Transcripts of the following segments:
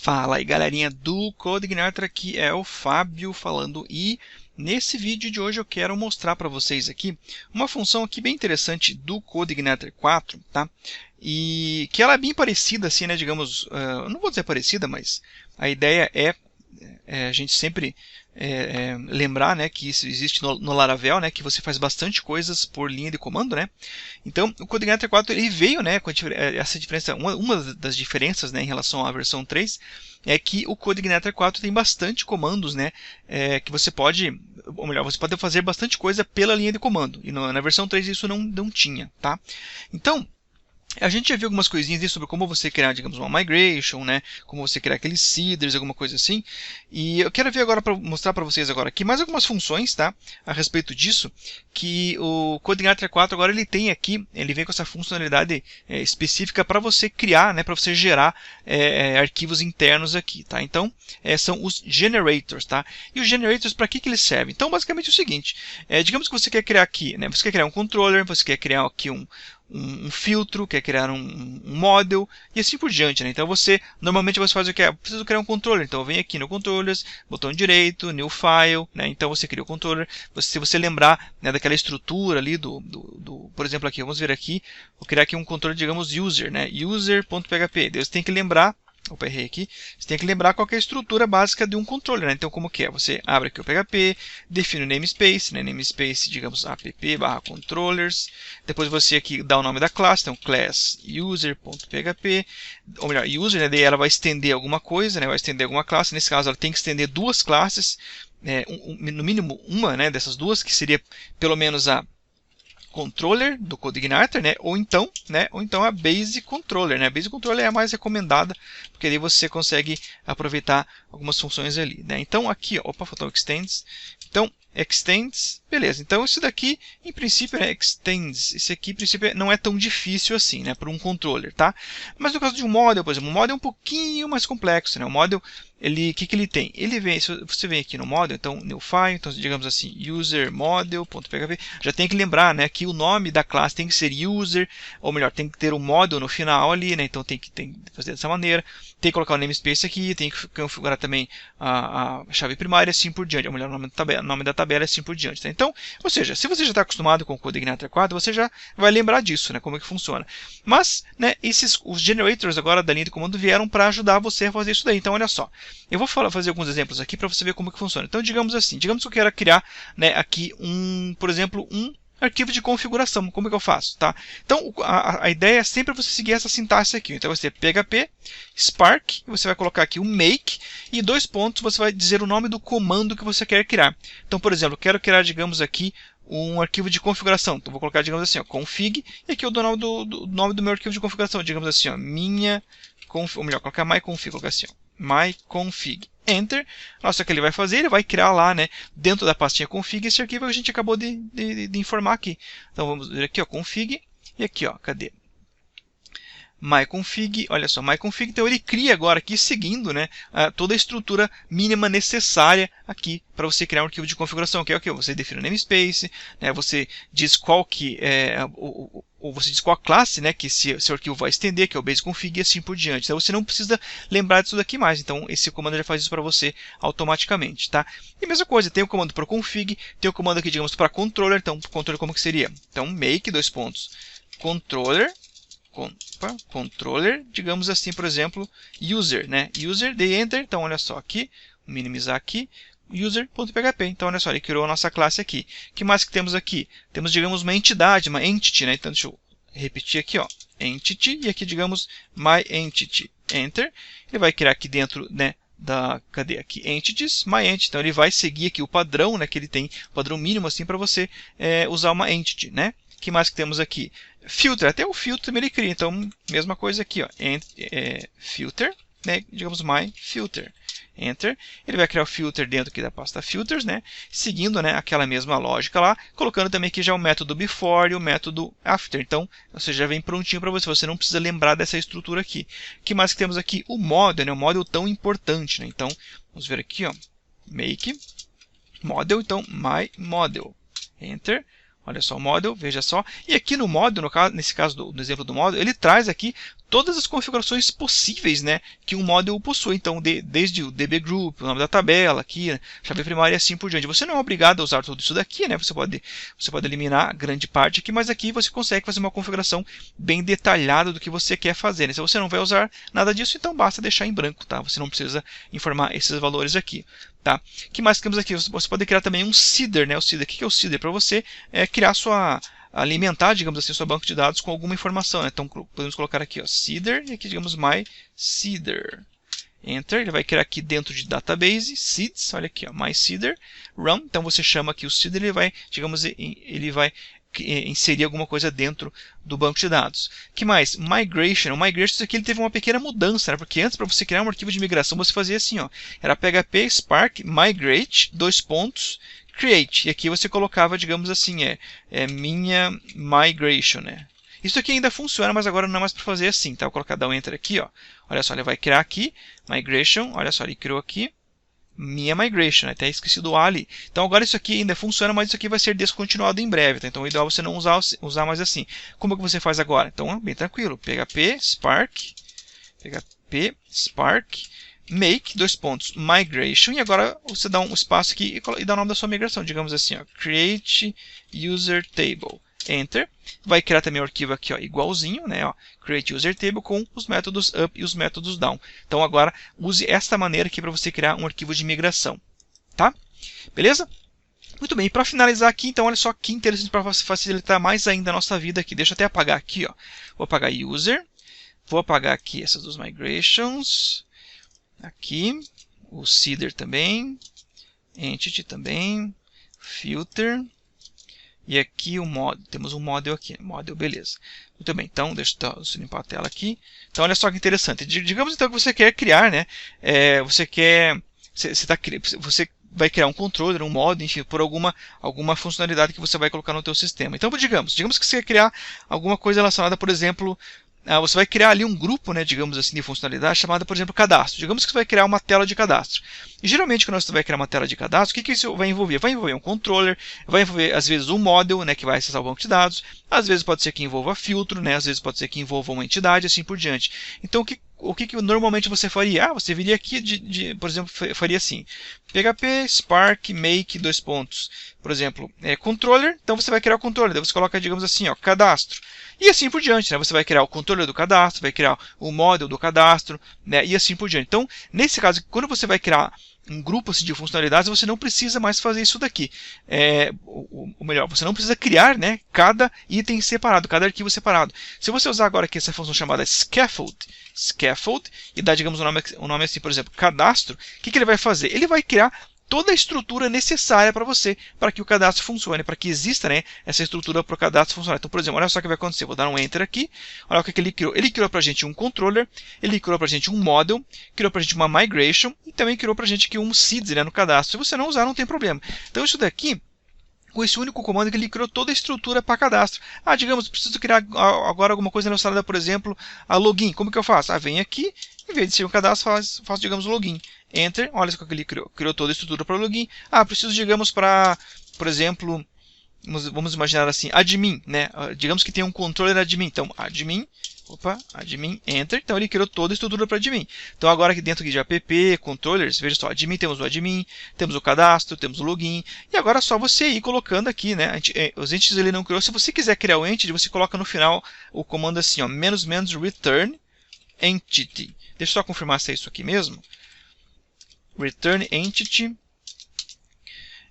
Fala aí galerinha do CodeIgniter, aqui é o Fábio falando e nesse vídeo de hoje eu quero mostrar para vocês aqui uma função aqui bem interessante do CodeIgniter 4, tá? E que ela é bem parecida assim, né, digamos, não vou dizer parecida, mas a ideia é a gente sempre lembrar, né, que isso existe no Laravel, né, que você faz bastante coisas por linha de comando, né. Então, o CodeIgniter 4 ele veio, né, com essa diferença, uma das diferenças, né, em relação à versão 3, é que o CodeIgniter 4 tem bastante comandos, né, que você pode, ou melhor, você pode fazer bastante coisa pela linha de comando, e na versão 3 isso não tinha, tá. Então, a gente já viu algumas coisinhas aí sobre como você criar, digamos, uma migration, né? Como você criar aqueles seeders, alguma coisa assim. E eu quero ver agora, mostrar para vocês agora aqui mais algumas funções, tá? A respeito disso, que o CodeIgniter 4 agora ele tem aqui, ele vem com essa funcionalidade específica para você criar, né? Para você gerar arquivos internos aqui, tá? Então, são os generators, tá? E os generators, para que eles servem? Então, basicamente é o seguinte, digamos que você quer criar aqui, né? Você quer criar um controller, você quer criar aqui um filtro, quer criar um model e assim por diante, né? Então normalmente você faz o que? Preciso criar um controller, então eu venho aqui no controllers, botão direito, new file, né? Então você cria o controller. Se você lembrar, né, daquela estrutura ali por exemplo aqui, vamos ver aqui, vou criar aqui um controller, digamos user, né? User.php. Você tem que lembrar, opa, errei aqui. Você tem que lembrar qual é a estrutura básica de um controller, né? Então, como que é? Você abre aqui o PHP, define o namespace, né? Namespace, digamos, app/controllers. Depois você aqui dá o nome da classe, então class user.php, ou melhor, user, né? Daí ela vai estender alguma coisa, né? Vai estender alguma classe. Nesse caso, ela tem que estender duas classes, no mínimo uma, né, dessas duas, que seria pelo menos a controller do CodeIgniter, né? Ou então a base controller, né? A base controller é a mais recomendada, porque aí você consegue aproveitar algumas funções ali, né? Então aqui, ó, opa, faltou extends. Então extends, beleza. Então isso daqui, em princípio, né, extends, isso aqui, em princípio, não é tão difícil assim, né, para um controller, tá? Mas no caso de um model, por exemplo, um model é um pouquinho mais complexo, né? O model, o que ele tem? Ele vem, se você vem aqui no model, então new file, então digamos assim, user model.php, já tem que lembrar, né, que o nome da classe tem que ser user, ou melhor, tem que ter um model no final ali, né? Então tem que fazer dessa maneira, tem que colocar o namespace aqui, tem que configurar também a chave primária, assim por diante, ou melhor, o nome da tabela, assim por diante, tá? Então, ou seja, se você já está acostumado com o CodeIgniter 4, você já vai lembrar disso, né, como é que funciona. Mas, né, os generators agora da linha de comando vieram para ajudar você a fazer isso daí. Então, olha só, eu vou fazer alguns exemplos aqui para você ver como que funciona. Então, digamos assim, digamos que eu quero criar, né, aqui por exemplo, um arquivo de configuração. Como é que eu faço? Tá? Então, a ideia é sempre você seguir essa sintaxe aqui. Então, você PHP, Spark, você vai colocar aqui o make, e 2 pontos, você vai dizer o nome do comando que você quer criar. Então, por exemplo, eu quero criar, digamos aqui, um arquivo de configuração. Então, vou colocar, digamos assim, ó, config, e aqui eu dou o nome do meu arquivo de configuração. Digamos assim, ó, ou melhor, colocar myconfig, colocar assim, ó, myconfig. Enter, nossa, o que ele vai fazer? Ele vai criar lá, né, dentro da pastinha config, esse arquivo que a gente acabou de informar aqui. Então vamos ver aqui, ó, config, e aqui, ó, cadê? myconfig, olha só, myconfig, então ele cria agora aqui, seguindo, né, toda a estrutura mínima necessária aqui para você criar um arquivo de configuração, que é o que? Você define o namespace, né, você diz qual que ou você diz qual a classe, né, que seu arquivo vai estender, que é o baseconfig, e assim por diante. Então você não precisa lembrar disso daqui mais, então esse comando já faz isso para você automaticamente, tá? E a mesma coisa, tem o comando para config, tem o comando aqui, digamos, para controller, então controller como que seria? Então make, 2 pontos, controller, digamos assim, por exemplo, user, né? User, dei enter, então olha só aqui, vou minimizar aqui, user.php. Então olha só, ele criou a nossa classe aqui. O que mais que temos aqui? Temos, digamos, uma entidade, uma entity, né? Então deixa eu repetir aqui, ó, entity, e aqui, digamos, myEntity, enter. Ele vai criar aqui dentro, né, cadê aqui? Entities, myEntity. Então ele vai seguir aqui o padrão, né, que ele tem, o padrão mínimo assim para você usar uma entity, né? O que mais que temos aqui? Filter, até o filtro também ele cria, então mesma coisa aqui, ó, filter, né, digamos myFilter, enter, ele vai criar o filter dentro aqui da pasta filters, né, seguindo, né, aquela mesma lógica lá, colocando também aqui já o método before e o método after, então você já vem prontinho para você, você não precisa lembrar dessa estrutura aqui. O que mais que temos aqui? O model, né, o model tão importante, né, então vamos ver aqui, ó, make model, então myModel, enter. Olha só o model, veja só. E aqui no model, nesse caso do exemplo do model, ele traz aqui todas as configurações possíveis, né, que um model possui. Então, desde o DB Group, o nome da tabela aqui, né, chave primária e assim por diante. Você não é obrigado a usar tudo isso daqui, né? Você pode eliminar grande parte aqui, mas aqui você consegue fazer uma configuração bem detalhada do que você quer fazer, né? Se você não vai usar nada disso, então basta deixar em branco, tá? Você não precisa informar esses valores aqui, tá? O que mais temos aqui? Você pode criar também um seeder, né? O seeder, o que é o seeder? Para você criar alimentar, digamos assim, sua banco de dados com alguma informação, né? Então, podemos colocar aqui, ó, seeder, e aqui, digamos, my seeder. Enter, ele vai criar aqui dentro de database, seeds, olha aqui, ó, my seeder, run. Então, você chama aqui o seeder, ele vai, digamos, ele vai inserir alguma coisa dentro do banco de dados. Que mais? Migration. O migration, isso aqui ele teve uma pequena mudança, né? Porque antes, para você criar um arquivo de migração, você fazia assim, ó, era PHP Spark migrate, create. E aqui você colocava, digamos assim, minha migration, né? Isso aqui ainda funciona, mas agora não é mais para fazer assim, tá? Vou colocar, dar um enter aqui, ó. Olha só, ele vai criar aqui, migration, olha só, ele criou aqui, minha migration, né? Até esqueci do A ali. Então agora isso aqui ainda funciona, mas isso aqui vai ser descontinuado em breve, tá? Então o ideal é você não usar mais assim. Como é que você faz agora? Então, bem tranquilo, PHP Spark, make, migration, e agora você dá um espaço aqui e dá o nome da sua migração, digamos assim, ó, create user table, enter, vai criar também o arquivo aqui, ó, igualzinho, né, ó, create user table com os métodos up e os métodos down. Então agora use esta maneira aqui para você criar um arquivo de migração, tá? Beleza? Muito bem, para finalizar aqui, então olha só que interessante para facilitar mais ainda a nossa vida aqui. Deixa eu até apagar aqui, ó. Vou apagar user, vou apagar aqui essas duas migrations, aqui, o seeder também, entity também, filter, e aqui o model, temos um model aqui, model, beleza. Muito bem, então deixa eu limpar a tela aqui. Então olha só que interessante, digamos então que você quer criar, né, você vai criar um controller, um model, enfim, por alguma funcionalidade que você vai colocar no teu sistema. Então digamos que você quer criar alguma coisa relacionada, por exemplo, você vai criar ali um grupo, né, digamos assim, de funcionalidade chamada, por exemplo, cadastro. Digamos que você vai criar uma tela de cadastro. E geralmente, quando você vai criar uma tela de cadastro, o que isso vai envolver? Vai envolver um controller, vai envolver, às vezes, um model, né, que vai acessar o banco de dados. Às vezes pode ser que envolva filtro, né, às vezes pode ser que envolva uma entidade, assim por diante. Então, o que normalmente você faria? Você viria aqui, por exemplo, faria assim, PHP Spark make, por exemplo, controller, então você vai criar o controller, daí você coloca, digamos assim, ó, cadastro. E assim por diante, né? Você vai criar o controller do cadastro, vai criar o model do cadastro, né? E assim por diante. Então, nesse caso, quando você vai criar um grupo assim, de funcionalidades, você não precisa mais fazer isso daqui. Ou melhor, você não precisa criar, né, cada item separado, cada arquivo separado. Se você usar agora aqui essa função chamada scaffold, e dar, digamos, um nome assim, por exemplo, cadastro, o que ele vai fazer? Ele vai criar toda a estrutura necessária para você, para que o cadastro funcione, para que exista, né, essa estrutura para o cadastro funcionar. Então, por exemplo, olha só o que vai acontecer. Vou dar um Enter aqui. Olha o que ele criou. Ele criou para a gente um controller, ele criou para a gente um model, criou para a gente uma migration e também criou para a gente aqui um seeds, né, no cadastro. Se você não usar, não tem problema. Então, isso daqui, com esse único comando, que ele criou toda a estrutura para cadastro. Digamos, preciso criar agora alguma coisa relacionada, por exemplo, a login. Como que eu faço? Vem aqui, em vez de ser um cadastro, faço digamos, login. Enter, olha só o que ele criou. Criou toda a estrutura para login. Preciso, digamos, para, por exemplo, vamos imaginar assim, admin, né? Digamos que tem um controller admin. Então, admin, enter. Então, ele criou toda a estrutura para admin. Então, agora aqui dentro de app, controllers, veja só, admin, temos o admin, temos o cadastro, temos o login. E agora é só você ir colocando aqui, né? Os entities ele não criou. Se você quiser criar o entity, você coloca no final o comando assim, ó, -return entity. Deixa eu só confirmar se é isso aqui mesmo. Return entity.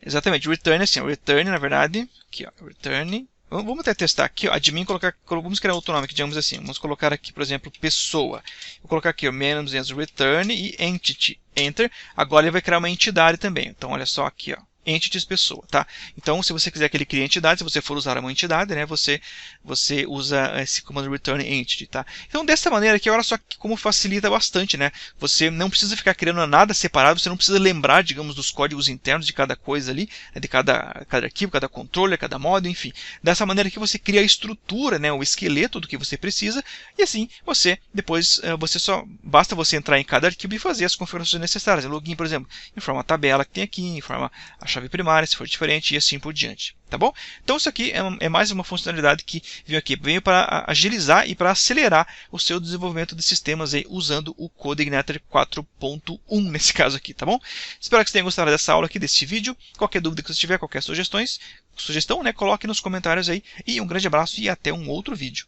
Exatamente, return assim, return na verdade, aqui ó, return. Vamos até testar aqui, ó, admin, vamos criar outro nome aqui, digamos assim, vamos colocar aqui, por exemplo, pessoa. Vou colocar aqui, ó, -return e entity, enter. Agora ele vai criar uma entidade também. Então, olha só aqui, ó, entities pessoa, tá? Então, se você quiser que ele crie entidade, se você for usar uma entidade, né, você usa esse comando return entity, tá? Então, dessa maneira aqui, olha só como facilita bastante, né? Você não precisa ficar criando nada separado, você não precisa lembrar, digamos, dos códigos internos de cada coisa ali, né, de cada arquivo, cada controller, cada model, enfim. Dessa maneira que você cria a estrutura, né, o esqueleto do que você precisa, e assim, depois, basta você entrar em cada arquivo e fazer as configurações necessárias. Login, por exemplo, informa a tabela que tem aqui, informa a chave primária, se for diferente, e assim por diante, tá bom? Então isso aqui é mais uma funcionalidade que veio para agilizar e para acelerar o seu desenvolvimento de sistemas aí, usando o CodeIgniter 4.1 nesse caso aqui, tá bom? Espero que você tenha gostado dessa aula aqui, desse vídeo. Qualquer dúvida que você tiver, qualquer sugestão, né, coloque nos comentários aí. E um grande abraço e até um outro vídeo.